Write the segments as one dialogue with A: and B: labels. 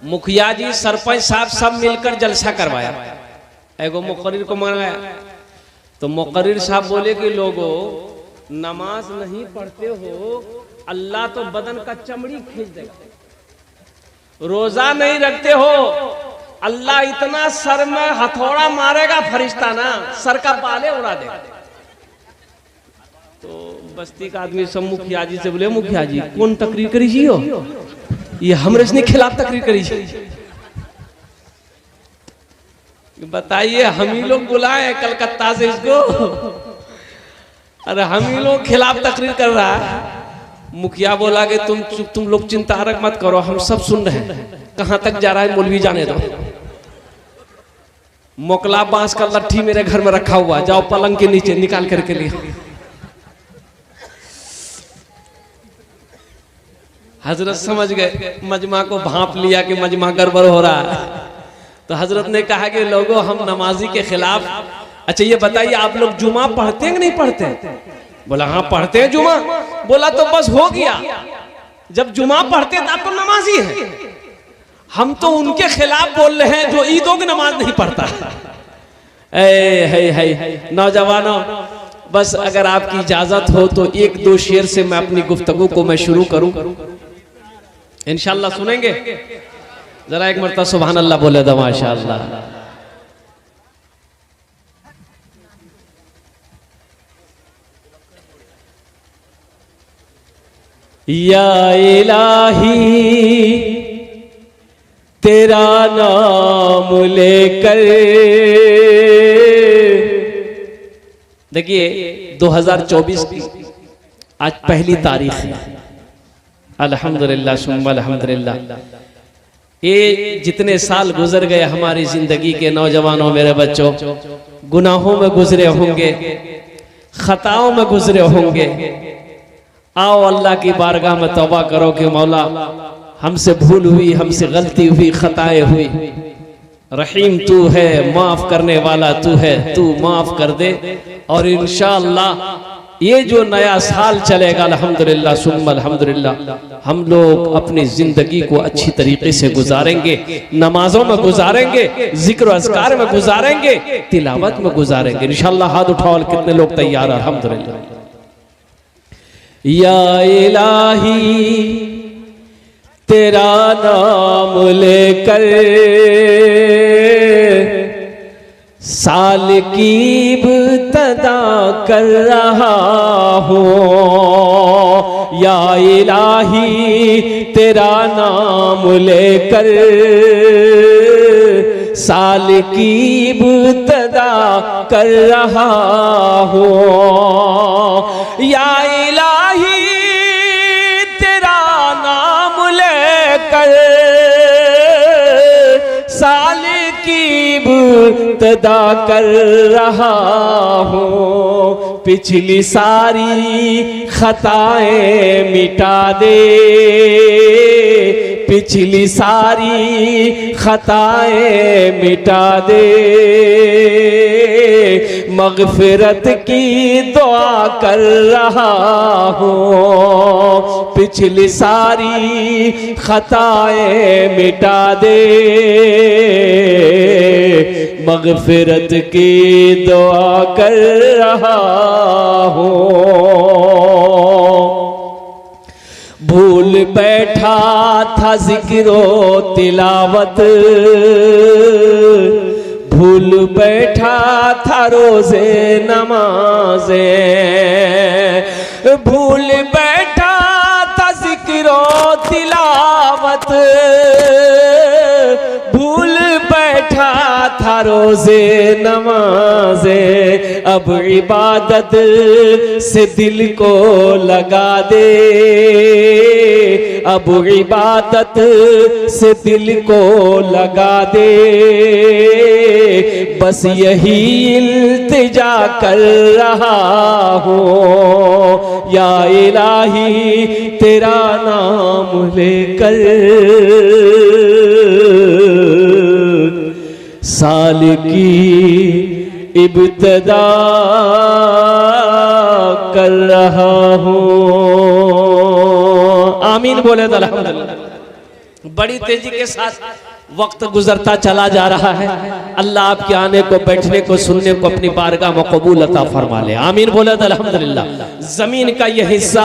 A: मुखिया जी सरपंच साहब सब मिलकर जलसा करवाया, एगो मुकर्रिर को मंगाया। तो मुकर्रिर साहब बोले कि लोगों नमाज नहीं पढ़ते हो, अल्लाह तो बदन का चमड़ी खींच देगा। रोजा नहीं रखते हो, अल्लाह इतना सर में हथौड़ा मारेगा फरिश्ता ना, सर का बाले उड़ा देगा। तो बस्ती का आदमी सब मुखिया जी से बोले, मुखिया जी कौन तकरीर करी जी हो, ये हमरे से खिलाफ तकरीर करी जी। बताइए, हम ही लोग बुलाए कलकत्ता से इसको, अरे हम ही लोग खिलाफ तकरीर कर रहा है। मुखिया बोला कि तुम लोग चिंता मत करो, हम सब सुन रहे हैं, कहां तक जा रहा है मौलवी जाने दो। मोकला बांस का लट्ठी मेरे घर में रखा हुआ, जाओ पलंग के नीचे निकाल करके लिए। हजरत समझ गए, मजमा को भांप लिया कि मजमा गड़बड़ हो रहा है। तो हजरत ने कहा कि लोगों हम नमाजी के खिलाफ, अच्छा ये बताइए आप लोग जुमा पढ़ते हैं कि नहीं पढ़ते? बोला हाँ पढ़ते हैं जुमा। बोला तो बस हो गया, जब जुमा पढ़ते हैं तो नमाजी है। हम तो उनके खिलाफ बोल रहे हैं जो ईदों की नमाज नहीं पढ़ता। नौजवानों, बस अगर आपकी इजाजत हो तो एक दो शेर से मैं अपनी गुफ्तगू को मैं शुरू करूं, इंशाअल्लाह सुनेंगे। जरा एक मरतबा सुभान अल्लाह बोले दो माशाअल्लाह। या इलाही तेरा नाम लेकर, देखिए 2024 की आज पहली तारीख है। अल्हम्दुलिल्लाह सुम्मा अल्हम्दुलिल्लाह। ये जितने साल गुजर गए हमारी जिंदगी के, नौजवानों मेरे बच्चों, गुनाहों में गुजरे होंगे, खताओं में गुजरे होंगे। आओ अल्लाह की बारगाह में तौबा करो कि मौला हमसे भूल हुई, हमसे गलती हुई, खताएं हुई। रहीम तू है, माफ करने वाला तू है, तू माफ कर दे। और इंशाअल्लाह ये जो नया साल चलेगा अल्हम्दुलिल्लाह सुम्मा अल्हम्दुलिल्लाह, हम लोग अपनी जिंदगी को अच्छी तरीके से गुजारेंगे, नमाजों में गुजारेंगे, जिक्र अस्कार में गुजारेंगे, तिलावत में गुजारेंगे इंशाअल्लाह। हाथ उठाओ, कितने लोग तैयार हैं? अल्हम्दुलिल्लाह। या इलाही तेरा नाम लेकर साल की इब्तिदा कर रहा हूँ। या इलाही तेरा नाम लेकर साल की इब्तिदा कर रहा हूँ। या इलाही तेरा नाम लेकर साल की इब्तिदा कर रहा हूँ। पिछली सारी खताएं मिटा दे, पिछली सारी खताएं मिटा दे। मगफिरत की दुआ कर रहा हूँ। पिछली सारी खताएं मिटा दे, मगफिरत की दुआ कर रहा हूँ। भूल बैठा था जिक्रो तिलावत, भूल बैठा था रोजे नमाजे, भूल बैठा था जिक्रो तिलावत, भूल बैठा था रोजे नमाजे। अब इबादत से दिल को लगा दे, अब इबादत से दिल को लगा दे। बस यही इल्तिजा कर रहा हूँ। या इलाही तेरा नाम लेकर साल की इब्तिदा कर रहा हूँ। आमीन बोले तो अल्हम्दुलिल्लाह। बड़ी तेजी के साथ वक्त गुजरता चला जा रहा है। अल्लाह आपके आने को, बैठने को, सुनने को अपनी बारगाह में कबूल अता फरमा ले। आमीन बोले तो अल्हम्दुलिल्लाह। जमीन का यह हिस्सा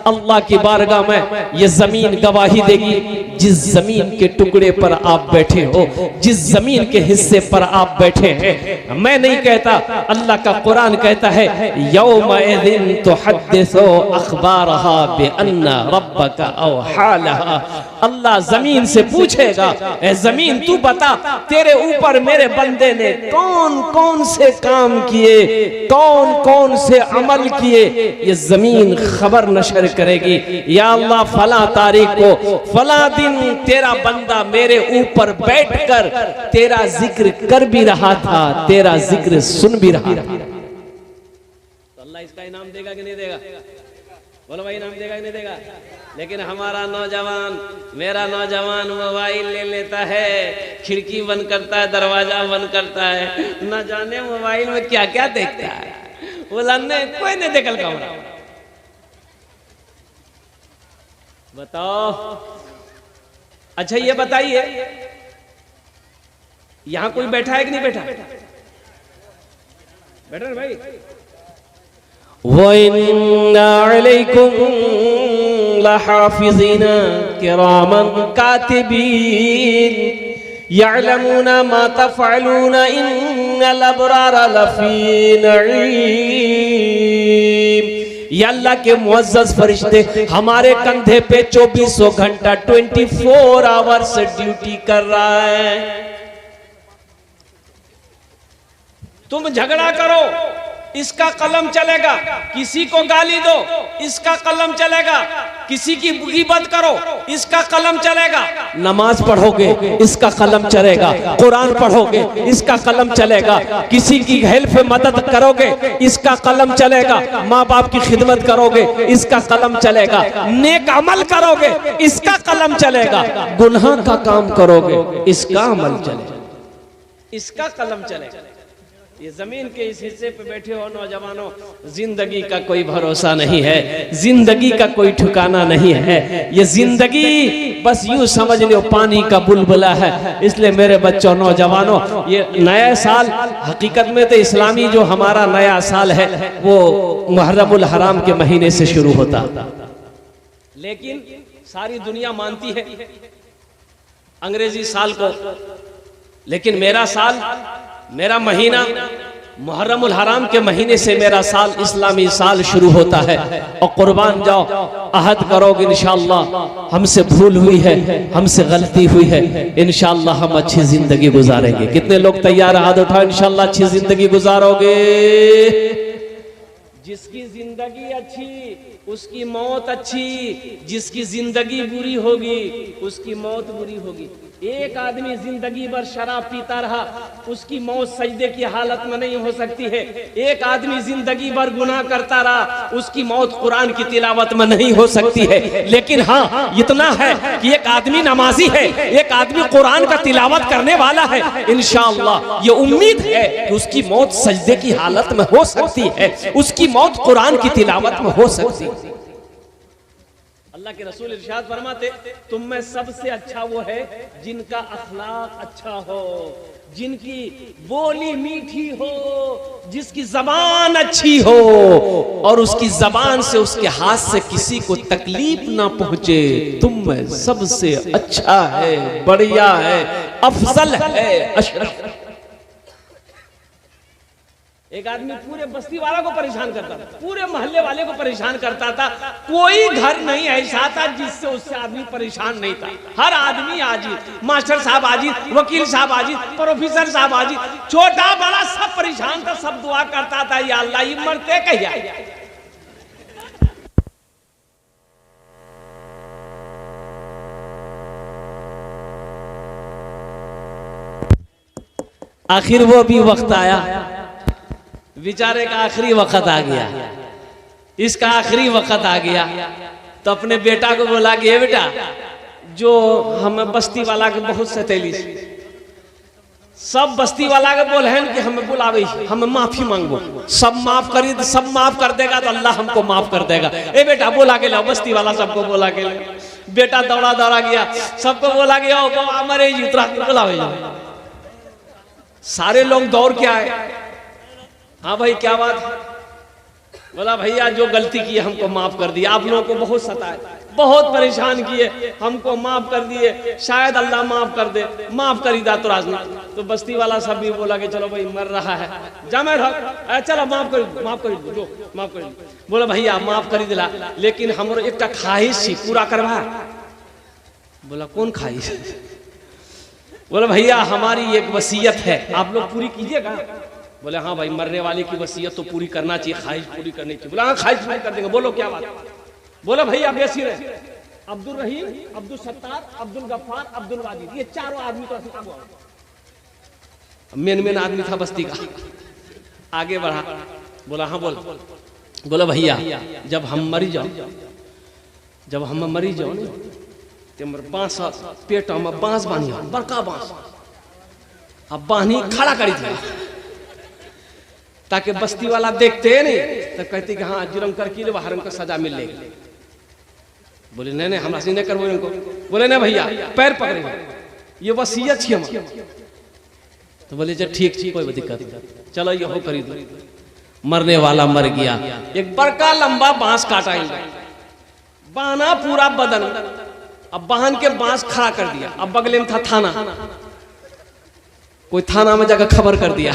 A: अल्लाह की बारगाह में ये जमीन गवाही देगी। जिस जमीन के टुकड़े पर आप बैठे हो, जिस जमीन के हिस्से पर आप बैठे हैं, मैं नहीं कहता, अल्लाह का कुरान कहता है यौमइज़िन तुहद्दिसु अखबारहा बिअन्ना रब्बका औहा लहा। अल्लाह जमीन से पूछेगा, ए जमीन तू बता तेरे ऊपर मेरे बंदे ने कौन कौन से काम किए, कौन कौन से अमल किए। ये जमीन खबर नशर करेगी, या अल्लाह फला तारीख को फला दिन तेरा बंदा मेरे ऊपर बैठकर तेरा जिक्र कर भी रहा था, तेरा जिक्र सुन भी रहा था। तो अल्लाह इसका इनाम देगा कि नहीं देगा? बोलो भाई, इनाम देगा कि नहीं देगा? लेकिन हमारा नौजवान, मेरा नौजवान मोबाइल ले लेता है, खिड़की बंद करता है, दरवाजा बंद करता है, न जाने मोबाइल में क्या क्या देखता है। बोला नहीं, कोई नहीं देखल कमरा। बताओ, अच्छा ये बताइए, यहां कोई बैठा है कि नहीं बैठा? बैठा ना भाई। वइन्ना अलैकुम लहाफिज़ीन किरामन कातिबीन यअलमूना मा तफ़अलून इन्नल अबरार लफ़ी नईम। या अल्लाह के मुअज़्ज़ज़ फरिश्ते हमारे कंधे पे 24 घंटा 24 आवर्स ड्यूटी कर रहा है। तुम झगड़ा करो, इसका कलम चलेगा। किसी को गाली दो, इसका कलम चलेगा। किसी की ग़ीबत करो, इसका कलम चलेगा। नमाज पढ़ोगे, इसका कलम चलेगा। कुरान पढ़ोगे, इसका कलम चलेगा। किसी की हेल्प मदद करोगे, इसका कलम चलेगा। माँ बाप की खिदमत करोगे, इसका कलम चलेगा। नेक अमल करोगे, इसका कलम चलेगा। गुनाह का काम करोगे, इसका अमल चलेगा, इसका कलम चलेगा। ये जमीन के इस हिस्से पे बैठे हो नौजवानों, जिंदगी का कोई भरोसा नहीं है, जिंदगी का कोई ठिकाना नहीं है। ये जिंदगी बस यूं समझ लो पानी का बुलबुला है। इसलिए मेरे बच्चों, नौजवानों, ये नया साल हकीकत में तो इस्लामी जो हमारा नया साल है वो मुहर्रमुल हराम के महीने से शुरू होता, लेकिन सारी दुनिया मानती है अंग्रेजी साल को। लेकिन मेरा साल, मेरा महीना मुहर्रमुल हराम के महीने से मेरा साल, इस्लामी साल शुरू होता है। और कुर्बान जाओ, अहद करोगे इंशाअल्लाह, हमसे भूल हुई है, हमसे गलती हुई है, इंशाअल्लाह हम अच्छी जिंदगी गुजारेंगे। कितने लोग तैयार हाथ उठाओ, इंशाअल्लाह अच्छी जिंदगी गुजारोगे। जिसकी जिंदगी अच्छी उसकी मौत अच्छी, जिसकी जिंदगी बुरी होगी उसकी मौत बुरी होगी। एक आदमी जिंदगी भर शराब पीता रहा, उसकी मौत सजदे की हालत में नहीं हो सकती है। एक आदमी जिंदगी भर गुनाह करता रहा, उसकी मौत कुरान की तिलावत में नहीं हो सकती है। लेकिन हाँ, इतना है कि एक आदमी नमाजी है, एक आदमी कुरान का तिलावत करने वाला है, इंशाअल्लाह ये उम्मीद है कि उसकी मौत सजदे की हालत में हो सकती है, उसकी मौत कुरान की तिलावत में हो सकती है। अल्लाह के रसूल इरशाद फरमाते, तुम में सबसे अच्छा वो है जिनका अखलाक अच्छा हो, जिनकी बोली मीठी हो, जिसकी जबान अच्छी हो और उसकी जबान से, उसके हाथ से किसी को तकलीफ ना पहुंचे। तुम में सबसे अच्छा है, बढ़िया है, अफजल है, अशरफ। एक आदमी पूरे बस्ती वाला को परेशान करता था, पूरे मोहल्ले वाले को परेशान करता था। कोई घर नहीं ऐसा था जिससे उससे आदमी परेशान नहीं था। हर आदमी आजिज, मास्टर साहब आजिज, वकील साहब आजिज, प्रोफेसर साहब आजिज, छोटा बड़ा सब परेशान था। सब दुआ करता था, या अल्लाह ये मरते कहिया। आखिर वो भी वक्त आया, बेचारे का आखिरी वक्त आ गया, इसका आखिरी वक्त आ गया। तो अपने बेटा को बोला कि बेटा, जो हमें बस्ती वाला के बहुत सतेली, सब बस्ती वाला के बोल है कि हमें बुलावे, हमें माफी मांगो, सब माफ करी तो सब माफ कर देगा तो अल्लाह हमको माफ कर देगा। ए बेटा बोला के लाओ, बस्ती वाला सबको बोला के लाओ। बेटा दौड़ा दौड़ा गया, सबको बोला गया मरे जी उतरा बोला भैया। सारे लोग दौड़ के आए, हाँ भाई क्या बात है? बोला भैया जो गलती की हमको माफ कर दिया, आप लोगों को बहुत सताए, बहुत परेशान किए, हमको माफ कर दिए, शायद अल्लाह माफ कर दे, माफ कर ही दा तो राजनी। तो बस्ती वाला सब भी बोला कि चलो भाई मर रहा है, जमे चलो माफ कर जो माफ कर। बोला भैया माफ कर दिला, लेकिन हमारे एक ख्वाहिश पूरा करवा। बोला कौन ख्वाहिश? बोला भैया हमारी एक वसीयत है, आप लोग पूरी कीजिएगा। बोले हाँ भाई मरने वाले की वसीयत तो पूरी करना चाहिए, ख्वाहिश पूरी करनी चाहिए। बोला हाँ ख्वाहिश पूरी कर देंगे, बोलो क्या बात? बोला भैया बेसिर है, अब्दुल रहीम, अब्दुल सत्तार, अब्दुल गफ्फार, अब्दुल वाजिद, ये चारों आदमी तो मेन आदमी था बस्ती का। आगे बढ़ा, बोला हाँ बोल। बोला भैया जब हम मरी जाओ बांस पेट में बांस बांधी, बड़का बांस अब बांधी खड़ा करी थी, ताकि बस्ती वाला देखते हैं नहीं तो कहते कि हाँ जुर्म करके बाहर उनको सजा मिल लेगी। बोले नहीं नहीं हमरा से नहीं करबो इनको। बोले नहीं भैया पैर पकड़े, ये वसीयत छी हम। तो बोले जब ठीक कोई दिक्कत, चलो ये हो करी दो। मरने वाला मर गया, एक बड़का लंबा बांस काटा, बाना पूरा बदन, अब बांध के बांस खड़ा कर दिया। अब बगले में था थाना, कोई थाना में जाकर खबर कर दिया।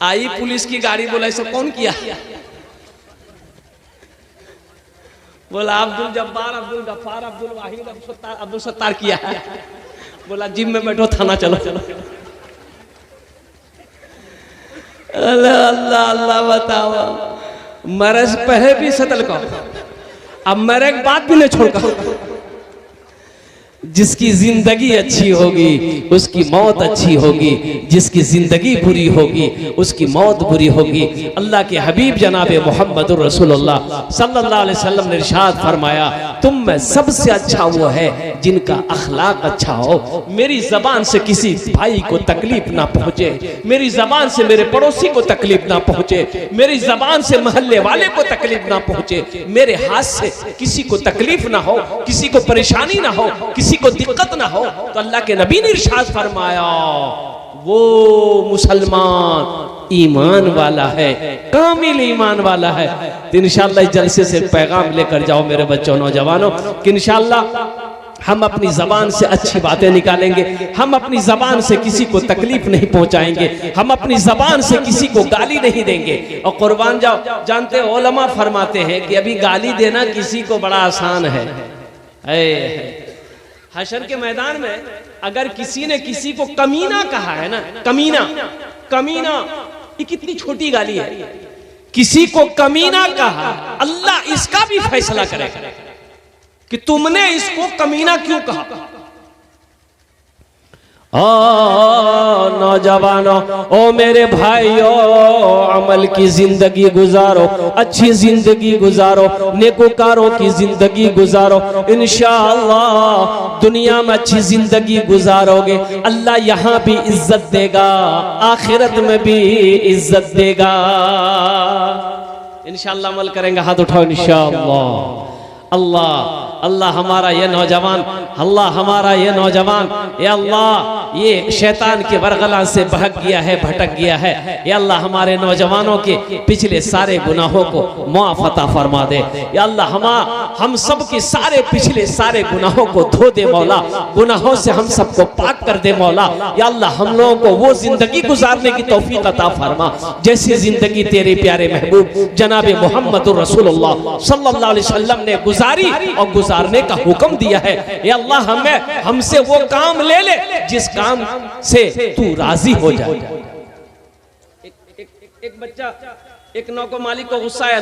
A: आई पुलिस की गाड़ी, बोला ऐसा कौन किया? बोला अब्दुल जब्बार, अब्दुल गफ्फार, अब्दुल वाहिद, अब्दुल सत्तार किया। बोला जिम में बैठो, थाना चलो। अल्लाह अल्लाह अल्लाह बताओ, मरे से पहले भी सतल को, अब मरे के बाद भी नहीं छोड़कर। जिसकी जिंदगी अच्छी होगी उसकी मौत अच्छी होगी, जिसकी जिंदगी बुरी होगी उसकी मौत बुरी होगी। अल्लाह के हबीब जनाबे मोहम्मदुर रसूलुल्लाह सल्लल्लाहु अलैहि वसल्लम ने इरशाद फरमाया, तुम में सबसे अच्छा वो है जिनका अखलाक अच्छा हो। मेरी जबान से किसी भाई को तकलीफ ना पहुंचे, मेरी जबान से मेरे पड़ोसी को तकलीफ ना पहुंचे, मेरी जबान से मोहल्ले वाले को तकलीफ ना पहुंचे, मेरे हाथ से किसी को तकलीफ ना हो, किसी को परेशानी ना हो, किसी को दिक्कत ना हो। तो अल्लाह के नबी ने इरशाद फरमाया वो मुसलमान ईमान वाला है, कामिल ईमान वाला है। तो इंशाअल्लाह जलसे से पैगाम लेकर जाओ मेरे बच्चों नौजवानों कि इंशाअल्लाह हम अपनी जबान से अच्छी बातें निकालेंगे, हम अपनी जबान से किसी को तकलीफ नहीं पहुंचाएंगे, हम अपनी जबान से किसी को गाली नहीं देंगे। और कुर्बान जाओ, जानते हो उलमा फरमाते हैं कि अभी गाली देना किसी को बड़ा आसान है। हशर के मैदान में अगर किसी ने किसी को कमीना कहा है ना, कमीना ये कितनी छोटी गाली है। किसी को कमीना कहा, अल्लाह इसका भी फैसला करेगा कि तुमने इसको कमीना क्यों कहा। नौजवानों, ओ मेरे भाइयों, अमल की जिंदगी गुजारो, अच्छी जिंदगी गुजारो, नेकोकारों की जिंदगी गुजारो। इंशाअल्लाह दुनिया में अच्छी जिंदगी गुजारोगे, अल्लाह यहाँ भी इज्जत देगा, आखिरत में भी इज्जत देगा। इंशाअल्लाह अमल करेंगे, हाथ उठाओ इंशाअल्लाह। अल्लाह अल्लाह हमारा ये नौजवान, अल्लाह हमारा ये नौजवान, या अल्लाह ये शैतान के वरगला से बहक गया है, भटक गया है। या अल्लाह हमारे नौजवानों के पिछले सारे गुनाहों को मुआफ़ अता फरमा दे। या अल्लाह हम सब के सारे पिछले सारे गुनाहों को धो दे मौला, गुनाहों से हम सबको पाक कर दे मौला। या अल्लाह हम लोगों को वो जिंदगी गुजारने की तौफीक अता फरमा जैसी जिंदगी तेरे प्यारे महबूब जनाबे मोहम्मदुर रसूलुल्लाह सल्लल्लाहु अलैहि वसल्लम ने गुजारी और गुजारने का हुक्म दिया है। या अल्लाह हमसे वो काम ले ले जिस काम से तू राजी हो जाए। एक बच्चा, एक नौकर मालिक को गुस्सा आया,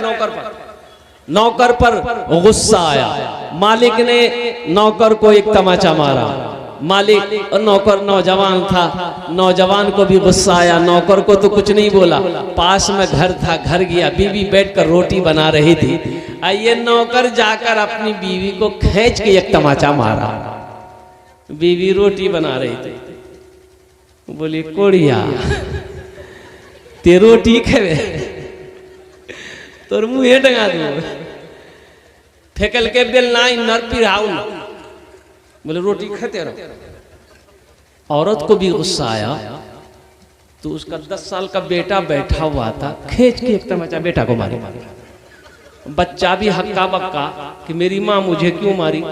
A: नौकर पर गुस्सा आया, मालिक ने नौकर को एक तमाचा मारा। मालिक और नौकर नौजवान था, नौजवान को भी गुस्सा आया, नौकर को तो कुछ नहीं बोला। पास में घर था, घर गया, बीवी बैठकर रोटी बना रही थी। आइए नौकर जाकर अपनी बीवी को खींच के एक तमाचा मारा। बीवी रोटी बना रही थी, बोली कोड़िया ते रोटी खेवे तोर मुँह डंगा दू। फेंकल के बेलना नर पिराऊ ना, बोले रोटी खाते रहो। औरत को भी गुस्सा आया तो उसका 10 साल का बेटा बैठा हुआ था, खींच के एक तमाचा बेटा को मारे। बच्चा भी हक्का बक्का कि मेरी माँ मुझे क्यों मारी।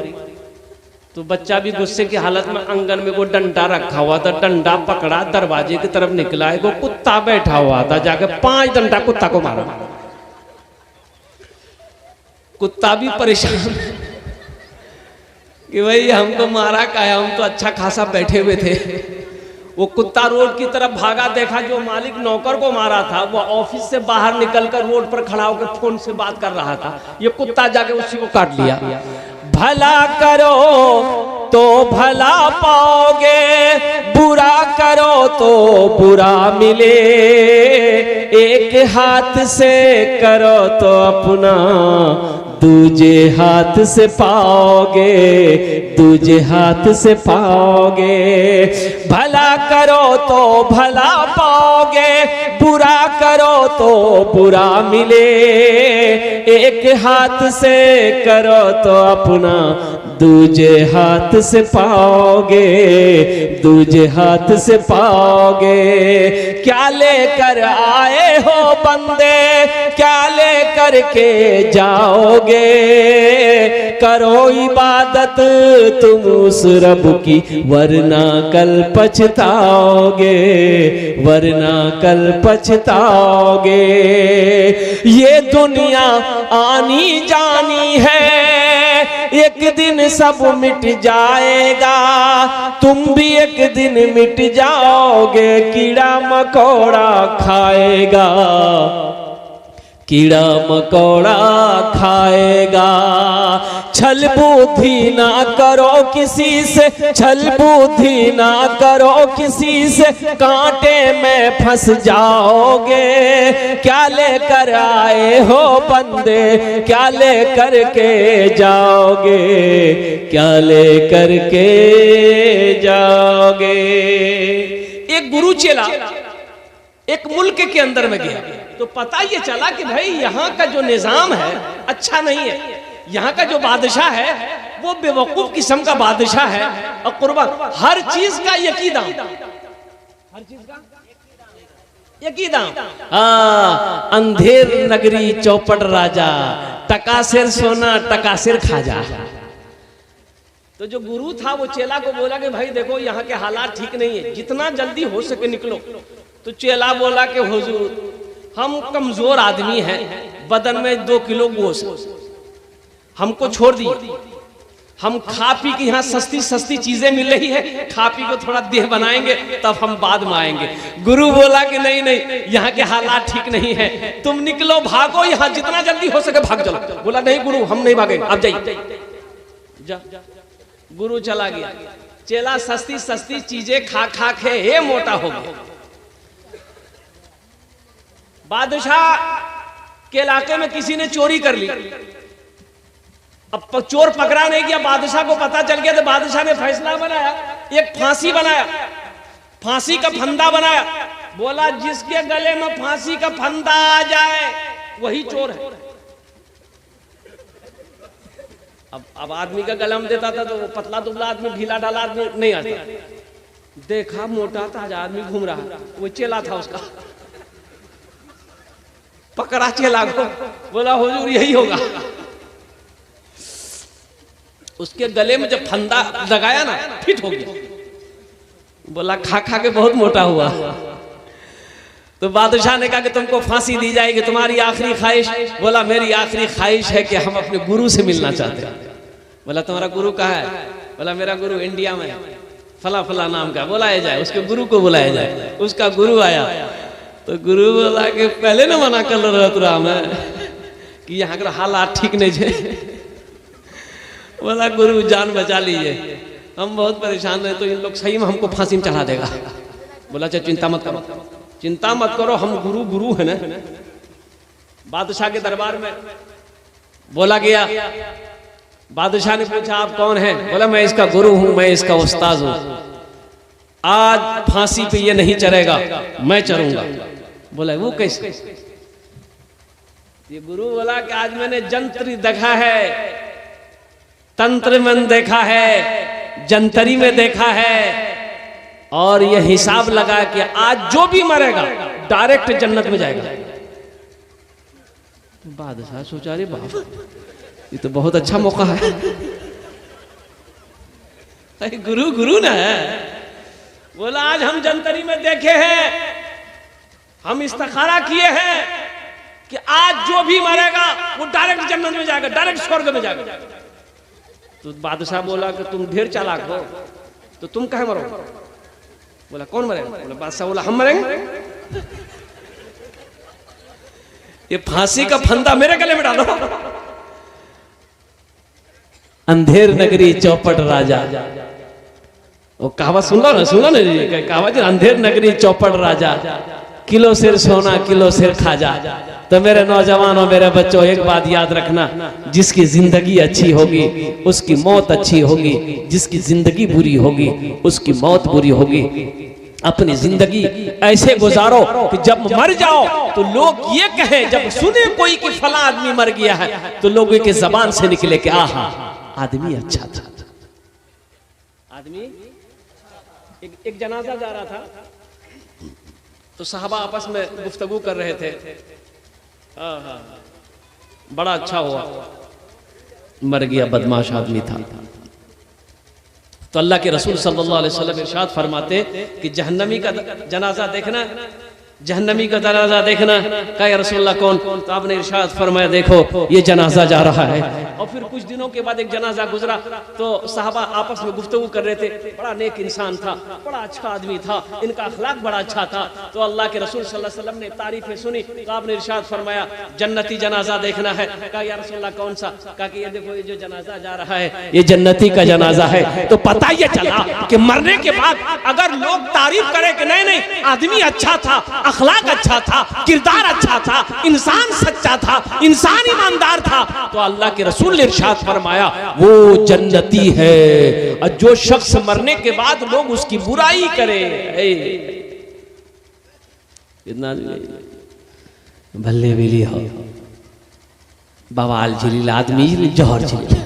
A: तो बच्चा भी गुस्से की हालत में आंगन में वो डंडा रखा हुआ था, डंडा पकड़ा, दरवाजे की तरफ निकला, वो कुत्ता बैठा हुआ था, जाके 5 डंडा कुत्ता को मारा। कुत्ता भी परेशान कि भाई हमको मारा का है, हम तो अच्छा खासा बैठे हुए थे। वो कुत्ता रोड की तरफ भागा, देखा जो मालिक नौकर को मारा था वो ऑफिस से बाहर निकलकर रोड पर खड़ा होकर फोन से बात कर रहा था। ये कुत्ता जाके उसी को काट लिया। भला करो तो भला पाओगे, बुरा करो तो बुरा मिले, एक हाथ से करो तो अपना दूजे हाथ से पाओगे, दूजे हाथ से पाओगे। भला करो तो भला पाओगे, बुरा करो तो बुरा मिले, एक हाथ से करो तो अपना दूजे हाथ से पाओगे, दूजे हाथ से पाओगे। क्या लेकर आए हो बंदे, क्या लेकर के जाओगे, करो इबादत तुम उस रब की, वरना कल पछताओगे, वरना कल पछताओगे। ये दुनिया आनी जानी है, एक दिन सब मिट जाएगा, तुम भी एक दिन मिट जाओगे। कीड़ा मकोड़ा खाएगा, कीड़ा मकोड़ा खाएगा। छल बुद्धि ना करो किसी से, छल बुद्धि ना करो किसी से, कांटे में फंस जाओगे। क्या लेकर आए हो बंदे, क्या लेकर के जाओगे, क्या लेकर के जाओगे। एक गुरु चेला एक मुल्क के अंदर में गया तो पता ये चला कि भाई यहाँ का जो निजाम है अच्छा नहीं है, यहाँ का जो बादशाह है वो बेवकूफ किस्म का बादशाह है। और कुर्बान हर चीज का एक ही दाम, हर चीज का एक ही दाम। अंधेर नगरी चौपट राजा, टकासेर सोना टकासेर खाजा। तो जो गुरु था वो चेला को बोला कि भाई देखो यहाँ के हालात ठीक नहीं है, जितना जल्दी हो सके निकलो। तो चेला बोला कि हुजूर हम कमजोर आदमी हैं, बदन में 2 किलो गोश्त, हमको छोड़ दिए, हम खा पी के यहाँ सस्ती सस्ती चीजें मिल रही है, खा पी को थोड़ा देह बनाएंगे तब हम बाद में आएंगे। गुरु बोला कि नहीं नहीं, यहाँ के हालात ठीक नहीं है, तुम निकलो भागो यहाँ, जितना जल्दी हो सके भाग चलो। बोला नहीं गुरु हम नहीं भागेंगे, आप जाइए। गुरु चला गया, चेला सस्ती सस्ती चीजें खा खा के हे मोटा हो गया। बादशाह के इलाके में किसी ने चोरी कर ली, अब चोर पकड़ा नहीं गया, बादशाह को पता चल गया तो बादशाह ने फैसला बनाया, एक फांसी बनाया, फांसी का फंदा बनाया। बोला जिसके गले में फांसी का फंदा आ जाए वही चोर है। अब आदमी का गला में देता था तो पतला दुबला आदमी, ढीला ढाला आदमी नहीं आता। देखा मोटा ताजा आदमी घूम रहा, वो चेला था उसका, पकड़ा चेला को, बोला हुजूर यही होगा। उसके गले में जब फंदा लगाया ना फिट हो गया। बोला खा खा के बहुत मोटा हुआ। तो बादशाह ने कहा कि तुमको फांसी दी जाएगी, तुम्हारी आखिरी ख्वाहिश? बोला मेरी आखिरी ख्वाहिश है कि हम अपने गुरु से मिलना चाहते हैं। बोला तुम्हारा गुरु कहाँ है? बोला मेरा गुरु इंडिया में फला फला नाम का, बुलाया जाए, उसके गुरु को बुलाया जाए। उसका गुरु आया तो गुरु बोला कि पहले न मना कर रहा मैं कि यहाँ के हालात ठीक नहीं है। बोला गुरु जान बचा लीजिए, हम बहुत परेशान हैं, तो इन लोग सही में हमको फांसी में चढ़ा देगा। बोला अच्छा चिंता मत करो, चिंता मत करो, हम गुरु गुरु है ना। बादशाह के दरबार में बोला गया, बादशाह ने पूछा आप कौन हैं? बोला मैं इसका गुरु हूं, मैं इसका उस्ताद हूं, आज फांसी पे ये नहीं चढ़ेगा, मैं चढ़ूंगा। बोला वो कैसे? ये गुरु बोला कि आज मैंने जंत्र देखा है, तंत्र में देखा है, जंतरी में देखा है, और ये हिसाब लगा कि आज जो भी मरेगा डायरेक्ट जन्नत में जाएगा। बादशाह सोचा रे बाप, ये तो बहुत अच्छा मौका है। गुरु गुरु ना है, बोला आज हम जंतरी में देखे हैं, हम इस्तिखारा किए हैं कि आज जो भी मरेगा वो डायरेक्ट जन्नत में जाएगा, डायरेक्ट स्वर्ग में जाएगा। तो बादशाह बोला कि तुम ढेर चालाक हो, तो तुम कहे मरो? बोला कौन मरेगा? बोला बादशाह बोला हम मरेंगे। ये फांसी का फंदा मेरे गले में डालो। अंधेर नगरी चौपट राजा, वो कहावत सुन लो ना, सुनो ना जी कहावत, अंधेर नगरी चौपट राजा, किलो सिर सोना किलो सिर खाजा। तो मेरे नौजवानों, मेरे बच्चों, एक बात याद रखना, जिसकी जिंदगी अच्छी होगी उसकी मौत अच्छी होगी, जिसकी जिंदगी बुरी होगी उसकी मौत बुरी होगी। अपनी जिंदगी ऐसे गुजारो कि जब मर जाओ तो लोग ये कहें, जब सुने कोई कि फला आदमी मर गया है, तो लोगों की जबान से निकले कि आहा आदमी अच्छा था। आदमी एक जनाजा जा रहा था, तो साहबा आपस में गुफ्तगू कर रहे थे, बड़ा अच्छा हुआ, मर गया, बदमाश आदमी था। तो अल्लाह के रसूल सल्लल्लाहु अलैहि वसल्लम इरशाद फरमाते कि जहन्नमी का जनाजा देखना, जहन्नमी का जनाजा देखना। कहा या रसूलल्लाह कौन? तो आपने इरशाद फरमाया देखो ये जनाजा जा रहा है। और फिर कुछ दिनों के बाद एक जनाजा गुजरा, तो साहबा आपस में गुफ्तगू कर रहे थे, बड़ा नेक इंसान था, बड़ा अच्छा आदमी था, इनका अखलाक बड़ा अच्छा था। तो अल्लाह के रसूल सल्लल्लाहु अलैहि वसल्लम ने तारीफें सुनी, तो आपने इरशाद फरमाया जन्नती जनाजा देखना है। कहा या रसूलल्लाह कौन सा? कहा कि ये देखो ये जो जनाजा जा रहा है ये जन्नती का जनाजा है। तो पता ये चला कि मरने के बाद अगर लोग तारीफ करें कि नहीं नहीं आदमी अच्छा था, अखलाक अच्छा था, किरदार अच्छा था, इंसान सच्चा था, इंसान ईमानदार था, तो अल्लाह के रसूल ने इरशाद फरमाया वो जन्नती है। और जो शख्स मरने के बाद लोग उसकी बुराई करे, इतना भल्ले बिली हो बवाल झिली आदमी जौहर झिली।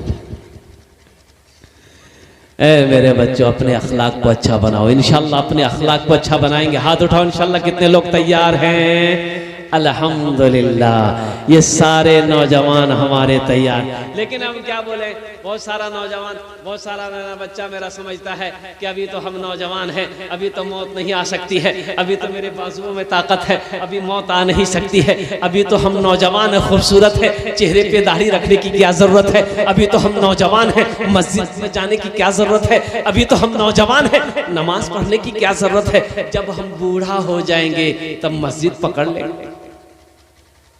A: ए मेरे बच्चों, अपने अखलाक को अच्छा बनाओ, इंशाल्लाह अपने अखलाक को अच्छा बनाएंगे। हाथ उठाओ इंशाल्लाह। कितने लोग तैयार हैं? अल्हम्दुलिल्लाह, ये सारे नौजवान हमारे तैयार। लेकिन हम क्या बोले, बहुत सारा नौजवान, बहुत सारा बच्चा मेरा समझता है कि अभी तो हम नौजवान हैं, अभी तो मौत नहीं आ सकती है, अभी तो मेरे बाजुओं में ताकत है, अभी मौत आ नहीं सकती है, अभी तो हम नौजवान हैं, खूबसूरत है, चेहरे पे दाढ़ी रखने की क्या जरूरत है, अभी तो हम नौजवान हैं, मस्जिद में जाने की क्या जरूरत है, अभी तो हम नौजवान हैं, नमाज पढ़ने की क्या जरूरत है। जब हम बूढ़ा हो जाएंगे तब मस्जिद पकड़ लेंगे।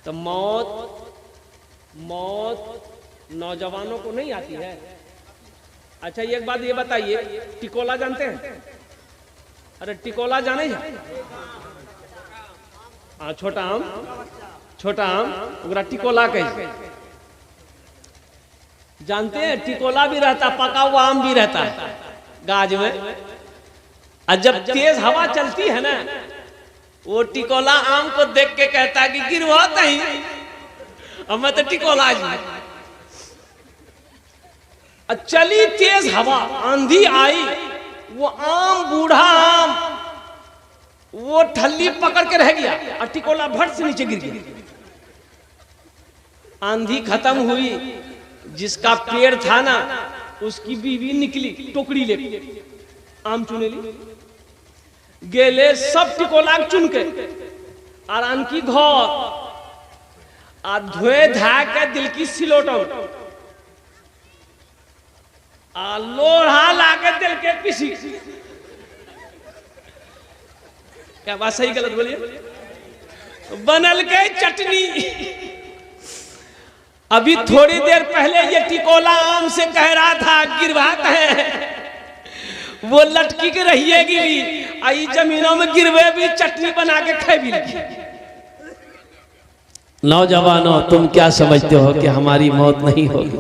A: तो मौत नौजवानों को नहीं आती है। अच्छा एक बात ये बताइए, टिकोला जानते हैं? अरे टिकोला जाने जा? हाँ, छोटा आम, छोटा आम ओकरा टिकोला कहे जानते हैं? टिकोला भी रहता, पका हुआ आम भी रहता है गाज में। और जब तेज हवा चलती है ना, वो टिकोला आम को देख के कहता है कि गिरवा नहीं, अब मैं तो टिकोला जी। चली तेज हवा, आंधी आई, वो आम, बूढ़ा आम, वो ठल्ली पकड़ के रह गया और टिकोला भट से नीचे गिर गया। आंधी खत्म हुई, जिसका पेड़ था ना उसकी बीवी निकली टोकरी ले, आम चुने ली, गेले सब टिकोला चुन के आराम की घर आ धोए धा के दिल की सिलोटम आ लोढ़ा लाके दिल के पीसी। क्या बात सही गलत बोलिए? बनल के चटनी। अभी थोड़ी देर पहले ये टिकोला आम से कह रहा था गिरवात है, वो लटकी के रहिएगी भी, आई जमीनों में गिरवे भी, चटनी बना के खाए भी लगी। नौजवानों, तुम क्या समझते हो कि हमारी मौत नहीं होगी?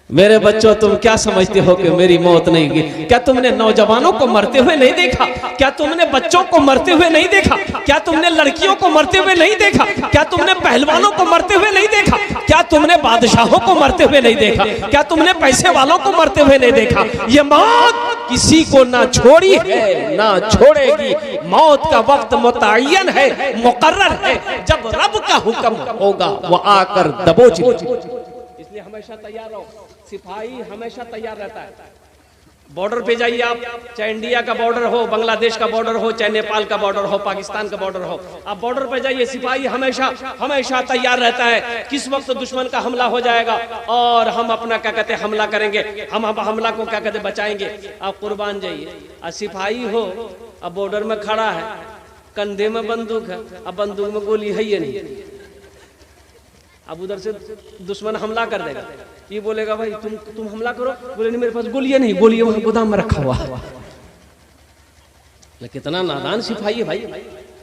A: मेरे बच्चों, तुम क्या समझते हो कि मेरी मौत नहीं की? क्या तुमने नौजवानों को मरते हुए नहीं देखा? क्या तुमने बच्चों को मरते हुए नहीं देखा? क्या तुमने लड़कियों को मरते हुए नहीं देखा? क्या तुमने पहलवानों को मरते हुए नहीं देखा? क्या तुमने बादशाहों को मरते हुए नहीं देखा? क्या तुमने पैसे वालों को मरते हुए नहीं देखा? ये मौत किसी को ना छोड़ी है ना छोड़ेगी। मौत का वक्त मुतय्यन है, मुकर्रर है। जब रब का हुक्म होगा वो आकर दबोच लेगा। इसलिए हमेशा तैयार रहो। सिपाही हमेशा तैयार रहता है। बॉर्डर पे जाइए आप, चाहे इंडिया का बॉर्डर हो, बांग्लादेश का बॉर्डर हो, चाहे नेपाल का बॉर्डर हो, पाकिस्तान का बॉर्डर हो, आप बॉर्डर पे जाइए, सिपाही हमेशा हमेशा तैयार रहता है। किस वक्त दुश्मन का हमला हो जाएगा और हम अपना क्या कहते हैं हमला करेंगे, हम हमला को क्या कहते बचाएंगे। आप कुर्बान जाइए। और सिपाही हो, अब बॉर्डर में खड़ा है, कंधे में बंदूक है, अब बंदूक में गोली है ही नहीं। अब उधर से दुश्मन हमला कर देगा, ये बोलेगा भाई तुम हमला करो, बोले नहीं मेरे पास गोलियां नहीं, गोलियां वहां गोदाम में रखा हुआ। कितना नादान सिपाही है भाई,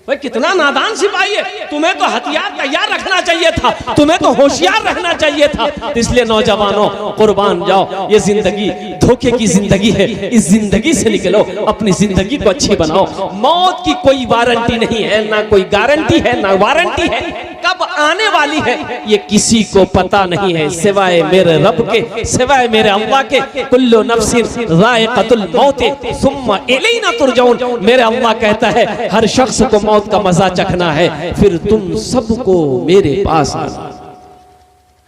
A: भाई कितना नादान सिपाही है। तुम्हें तो हथियार तैयार रखना चाहिए था, तुम्हें तो होशियार रहना चाहिए था। इसलिए नौजवानों कुर्बान जाओ। ये जिंदगी धोखे की जिंदगी है, इस जिंदगी से निकलो, अपनी जिंदगी को अच्छी बनाओ। मौत की कोई वारंटी नहीं है, ना कोई गारंटी है, ना वारंटी है। कब आने वाली है ये किसी को पता नहीं है, सिवाय मेरे रब के, सिवाय मेरे अल्लाह के। कुल्लु नफ्सिन ज़ाइक़तुल मौत सुम्मा इलैना तुरजऊन। मेरे अल्लाह कहता है हर शख्स को मौत का मजा चखना है, फिर तुम सबको मेरे पास आना।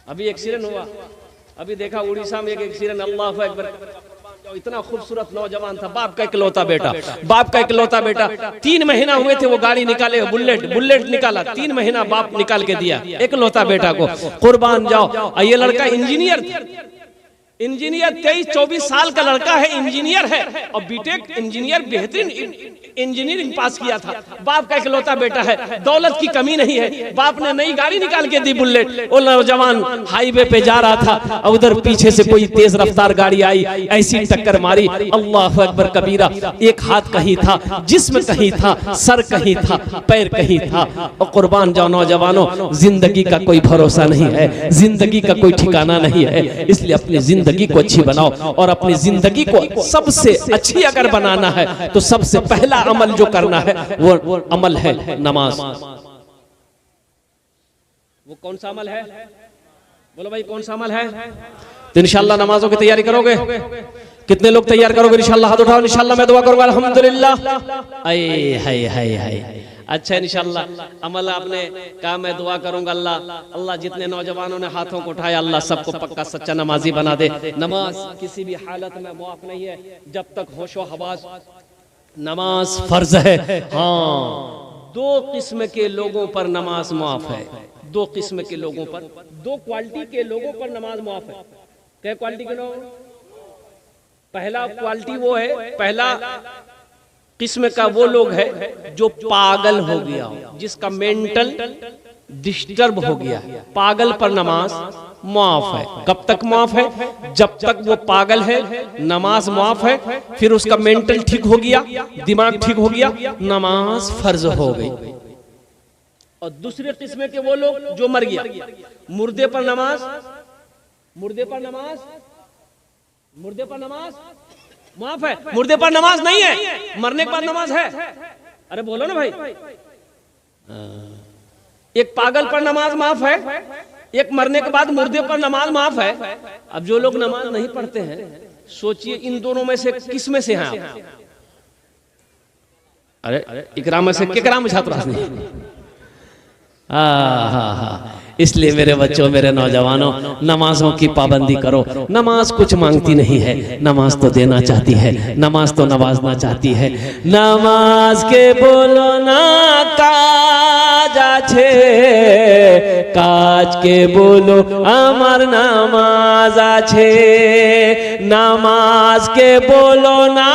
A: अभी एक्सीडेंट हुआ, अभी देखा उड़ीसा में एक एक्सीडेंट, अल्लाह अकबर। इतना खूबसूरत नौजवान था, बाप का इकलौता बेटा, बाप का इकलौता बेटा। 3 महीना हुए थे वो गाड़ी निकाले, बुलेट निकाला, 3 महीना बाप निकाल के दिया इकलौता बेटा को। कुर्बान जाओ। ये लड़का इंजीनियर, 23-24 साल का लड़का है, इंजीनियर है, और बीटेक इंजीनियर, बेहतरीन इंजीनियरिंग पास किया था। बाप का इकलौता बेटा है, दौलत की कमी नहीं है। बाप ने नई गाड़ी निकाल के दी, बुलेट। वो नौजवान हाईवे पे जा रहा था, और उधर पीछे से कोई तेज रफ्तार गाड़ी आई, ऐसी टक्कर मारी। अल्लाह अकबर कबीरा। एक हाथ कहीं था, जिस्म कहीं था, सर कहीं था, पैर कहीं था। और कुर्बान जाओ नौजवानों, जिंदगी का कोई भरोसा नहीं है, जिंदगी का कोई ठिकाना नहीं है। इसलिए अपनी जिंदगी को अच्छी बनाओ, और अपनी जिंदगी को सबसे अच्छी अगर बनाना है तो सबसे पहला अमल जो करना है वो अमल है नमाज। वो कौन सा अमल है? बोलो भाई कौन सा अमल है? तो इंशाल्लाह नमाजों की तैयारी करोगे? कितने लोग तैयार करोगे? इंशाल्लाह हाथ उठाओ। इंशाल्लाह मैं दुआ करूंगा। अल्हम्दुलिल्लाह। आए हाय हाय हाय। अच्छा इंशाल्लाह अमल आपने कहा, मैं दुआ करूंगा अल्लाह जितने नौजवानों ने हाथों को उठाया, अल्लाह सबको पक्का सच्चा नमाजी बना दे। नमाज किसी भी हालत में मुआफ नहीं है जब तक होशो हवास। नमाज फर्ज है। हाँ, 2 किस्म के लोगों पर नमाज मुआफ है। 2 किस्म के लोगों पर, 2 क्वालिटी के लोगों पर नमाज मुआफ है। क्या क्वालिटी के लोग? पहला क्वालिटी वो है, पहला किस्म का वो लोग है जो पागल हो गया हो, जिसका मेंटल डिस्टर्ब हो गया। पागल पर नमाज मुआफ है। कब तक मुआफ है? जब तक वो पागल है नमाज मुआफ है। फिर उसका मेंटल ठीक हो गया, दिमाग ठीक हो गया, नमाज फर्ज हो गई। और दूसरे किस्म के वो लोग जो मर गया, मुर्दे पर नमाज, मुर्दे पर नमाज, मुर्दे पर नमाज माफ है। मुर्दे पर नमाज नहीं है, मरने के बाद नमाज है। अरे बोलो ना भाई। एक पागल पर नमाज माफ है, एक मरने के बाद मुर्दे पर नमाज माफ है। अब जो लोग नमाज नहीं पढ़ते हैं, सोचिए इन दोनों में से किस में से हैं आप? अरे इकराम में से किकराम छात्र नहीं। इसलिए मेरे बच्चों, मेरे नौजवानों, नमाजों की पाबंदी करो। नमाज कुछ मांगती नहीं है, नमाज तो देना चाहती है, नमाज तो नवाजना चाहती है। नमाज के बोलो ना काज आछे, काज के बोलो আমার নামাজ আছে। নামাজ के बोलो ना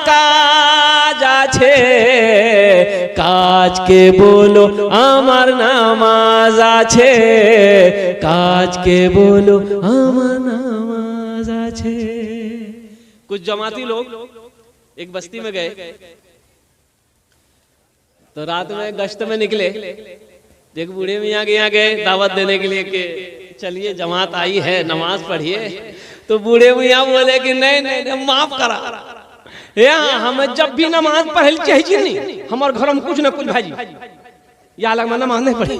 A: काज আছে, কাজ के बोलो আমার নামাজ আছে। काज के बोलो আমার নামাজ আছে। कुछ जमाती लोग एक बस्ती में गए, तो रात में गश्त में निकले। एक बूढ़े मियाँ के यहाँ गए दावत देने के लिए कि चलिए जमात आई है, नमाज पढ़िए। तो बूढ़े मियाँ बोले कि नहीं नहीं, नहीं माफ करा, यहाँ हमें जब भी नमाज पढ़े चाहिए नहीं, हमारे घर में कुछ ना कुछ भाजी या अलग में नमाज नहीं पढ़ी।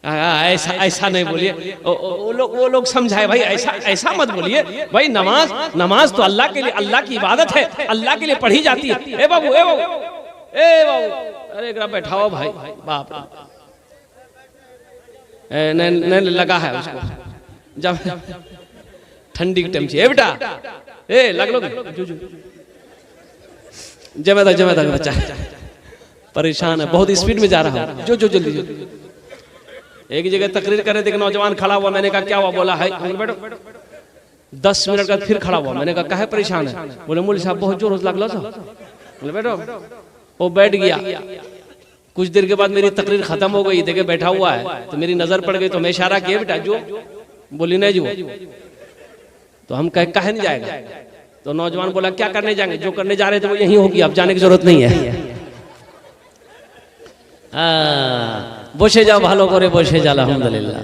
A: ऐसा ऐसा नहीं बोलिए, वो लोग समझाए भाई ऐसा ऐसा मत बोलिए भाई, नमाज तो अल्लाह के लिए, अल्लाह की इबादत है, अल्लाह के लिए पढ़ी जाती है। ए बाबू ए बाबू ए बाबू, अरे एक बैठाओ भाई, बाप नहीं लगा है उसको, जब ठंडी के टाइम से बेटा ए लग लो जमे तक बच्चा परेशान है, बहुत स्पीड में जा रहा है, जो जल्दी। एक जगह तकरीर करे थे, नौजवान खड़ा हुआ, मैंने कहा क्या हुआ, बोला है बैठो। 10 मिनट बाद फिर खड़ा हुआ, मैंने कहा काहे परेशान है, बोले मौलवी साहब बहुत जोर लगला था, बोले बैठो। वो बैठ गया, कुछ देर के बाद मेरी तकरीर खत्म हो गई, देखे बैठा हुआ है, तो मेरी नजर पड़ गई, तो मैं इशारा किया बेटा जो, बोली नहीं जो, तो हम कहे नहीं जाएगा, तो नौजवान बोला क्या करने जाएंगे, जो करने जा रहे थे वो यही होगी, अब जाने की जरूरत नहीं है। बसे जाओ भालो करे बसे जा, अल्हम्दुलिल्लाह।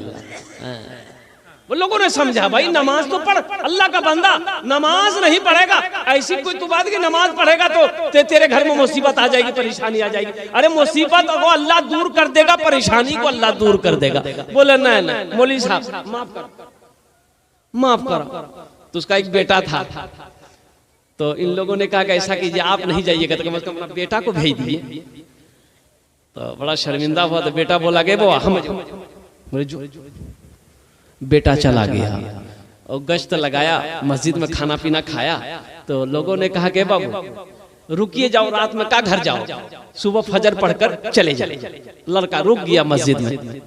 A: वो लोगों ने समझा भाई नमाज तो पढ़, अल्लाह का बंदा नमाज नहीं पढ़ेगा, ऐसी कोई तो बात कि नमाज पढ़ेगा तो तेरे घर में मुसीबत आ जाएगी, परेशानी आ जाएगी। अरे मुसीबत को अल्लाह दूर कर देगा, परेशानी को अल्लाह दूर कर देगा। बोले नहीं मौलवी साहब माफ करो। तो उसका एक बेटा था, तो इन लोगों ने कहा कि ऐसा कीजिए आप नहीं जाइएगा, तो कम से कम अपना बेटा को भेज दिए। तो बड़ा शर्मिंदा हुआ, तो बेटा बोला गए वो हम जो बेटा चला गया और गश्त लगाया, मस्जिद में खाना पीना खाया। तो लोगों ने कहा कि बाबू रुकिए जाओ, रात में का घर जाओ, सुबह फजर पढ़कर चले जाए। लड़का रुक गया मस्जिद में।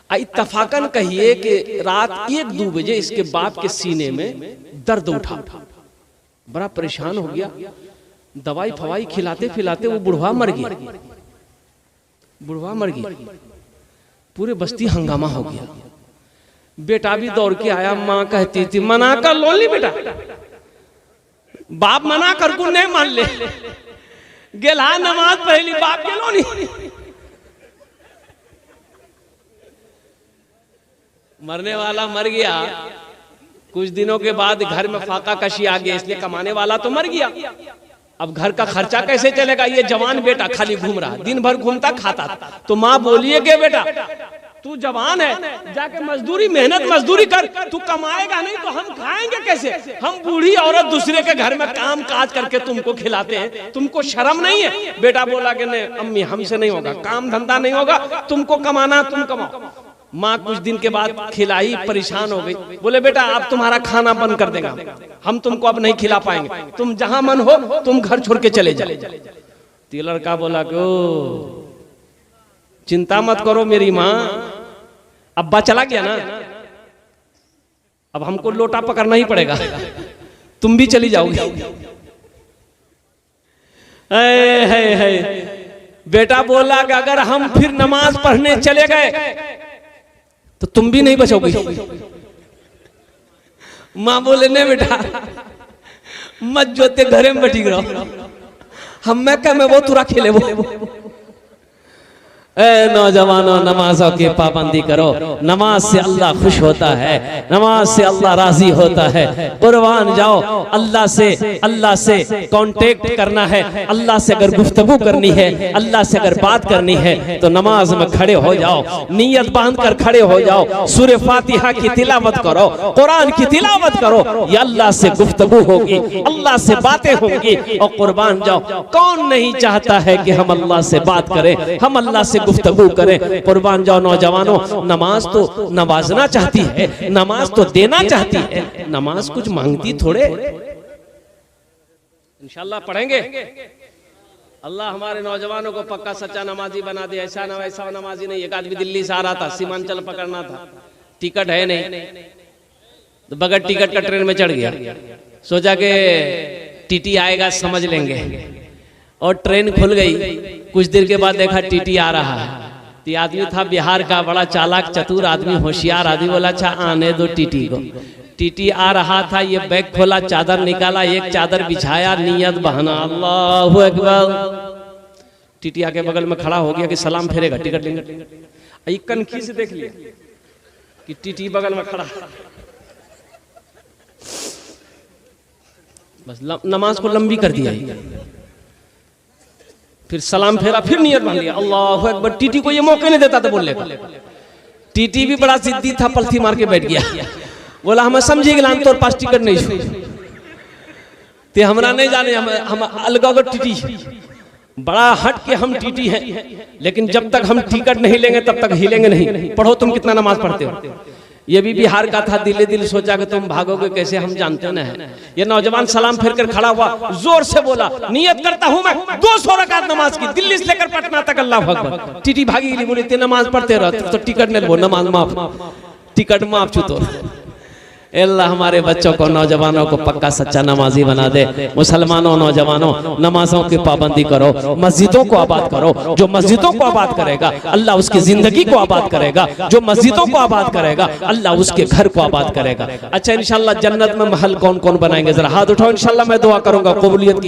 A: इत्तफाकन कहिए कि रात 1-2 बजे इसके बाप के सीने में दर्द उठा, बड़ा परेशान हो गया। दवाई फवाई खिलाते खिलाते वो बुढ़वा मर गया। पूरे बस्ती हंगामा हो गया। बेटा भी दौड़ के आया, माँ कहती थी मना कर लो ली बेटा, बाप मना कर को नहीं मान ले, गेला नमाज पहली बाप के लो नहीं। मरने वाला मर गया, कुछ दिनों के बाद घर में फाका कशी आ गया, इसलिए कमाने वाला तो मर गया। अब घर का खर्चा कैसे चलेगा, ये जवान बेटा खाली घूम रहा, दिन भर घूमता खाता। तो माँ बोलिए कि बेटा तू जवान है, जाके मजदूरी मेहनत मजदूरी कर, तू कमाएगा नहीं तो हम खाएंगे कैसे, हम बूढ़ी औरत दूसरे के घर में काम काज करके तुमको खिलाते हैं, तुमको शर्म नहीं है। बेटा बोला कि नहीं अम्मी हमसे नहीं होगा, काम धंधा नहीं होगा, तुमको कमाना तुम कमाओ। माँ कुछ दिन के बाद खिलाई, परेशान हो गई, बोले बेटा आप तुम्हारा खाना बंद कर देगा, हम तुमको अब नहीं खिला पाएंगे, तुम जहां मन हो तुम घर छोड़ के चले जाओ। तो लड़का बोला कि चिंता मत करो मेरी माँ, अब्बा चला गया ना, अब हमको लोटा पकड़ना ही पड़ेगा, तुम भी चली जाओगी। बेटा बोला कि अगर हम फिर नमाज पढ़ने चले गए तो तुम भी नहीं बचोगी। माँ बोले नहीं बेटा मत जोते, घरे में बैठी रहो, हम मैं क्या मैं वो तुरा खेले वो। नौजवानों नमाजों की पाबंदी करो, नमाज से अल्लाह खुश होता है, नमाज से अल्लाह राजी होता है। कुर्बान जाओ, अल्लाह से कांटेक्ट करना है, अल्लाह से अगर गुफ्तगू करनी है, अल्लाह से अगर बात करनी है तो नमाज में खड़े हो जाओ, नियत बांध कर खड़े हो जाओ, सूरे फातिहा की तिलावत करो, कुरान की तिलावत करो, ये अल्लाह से गुफ्तगू होगी, अल्लाह से बातें होंगी। और कुर्बान जाओ, कौन नहीं चाहता है कि हम अल्लाह से बात करें, हम अल्लाह से गुफ्तगू करें। कुर्बान जाओ नौजवानों, नमाज तो नवाजना चाहती है, नमाज तो देना चाहती है, नमाज कुछ मांगती थोड़े। इंशाल्लाह पढ़ेंगे, अल्लाह हमारे नौजवानों को पक्का सच्चा नमाजी बना दे। ऐसा ना वैसा नमाजी नहीं। एक आदमी दिल्ली से आ रहा था, सीमांचल पकड़ना था, टिकट है नहीं, तो बगैर टिकट का ट्रेन में चढ़ गया, सोचा कि टीटी आएगा समझ लेंगे, और ट्रेन खुल गई। कुछ देर के बाद देखा टीटी आ रहा है। तो आदमी था बिहार का, बड़ा चालाक चतुर आदमी, होशियार आदमी, बोला अच्छा आने दो टीटी को। टीटी आ रहा था, ये बैग खोला, चादर निकाला, एक चादर बिछाया, नियत बहाना, अल्लाहु अकबर। टीटी आके बगल में खड़ा हो गया कि सलाम फेरेगा, टिकट लेंगे। कनखी से देख लिया कि टीटी बगल में खड़ा, बस नमाज को लंबी कर दिया। फिर सलाम फेरा, फिर नियत मान लिया अल्लाहु अकबर। टीटी को ये मौका नहीं देता था बोलने का। टीटी भी बड़ा जिद्दी था, पलथी मार के बैठ गया। बोला हम समझे कि तोर पास टिकट नहीं छू ते हमरा नहीं जाने, हम अलग टीटी बड़ा हट के हम टीटी हैं, लेकिन जब तक हम टिकट नहीं लेंगे तब तक हिलेंगे नहीं। पढ़ो तुम कितना नमाज पढ़ते हो। ये भी बिहार का था, दिले दिल सोचा कि तुम भागोगे कैसे, हम जानते ना है। ये नौजवान सलाम फेर कर खड़ा हुआ, जोर से बोला नियत करता हूं मैं 200 रकात नमाज की, दिल्ली से लेकर पटना तक। अल्लाह अकबर। टीटी भागी गई, बोले नमाज पढ़ते रह तो टिकट नहीं, बोल नमाज माफ, टिकट माफ छू तो। अल्लाह हमारे बच्चों को, नौजवानों को पक्का सच्चा नमाजी बना दे। मुसलमानों, नौजवानों, नमाजों की पाबंदी करो, मस्जिदों को आबाद करो। जो मस्जिदों को आबाद करेगा अल्लाह उसकी जिंदगी को आबाद करेगा। जो मस्जिदों को आबाद करेगा अल्लाह उसके घर को आबाद करेगा। अच्छा, इंशाल्लाह जन्नत में महल कौन कौन बनाएंगे, जरा हाथ उठाओ। इंशाल्लाह मैं दुआ करूंगा कबूलियत की।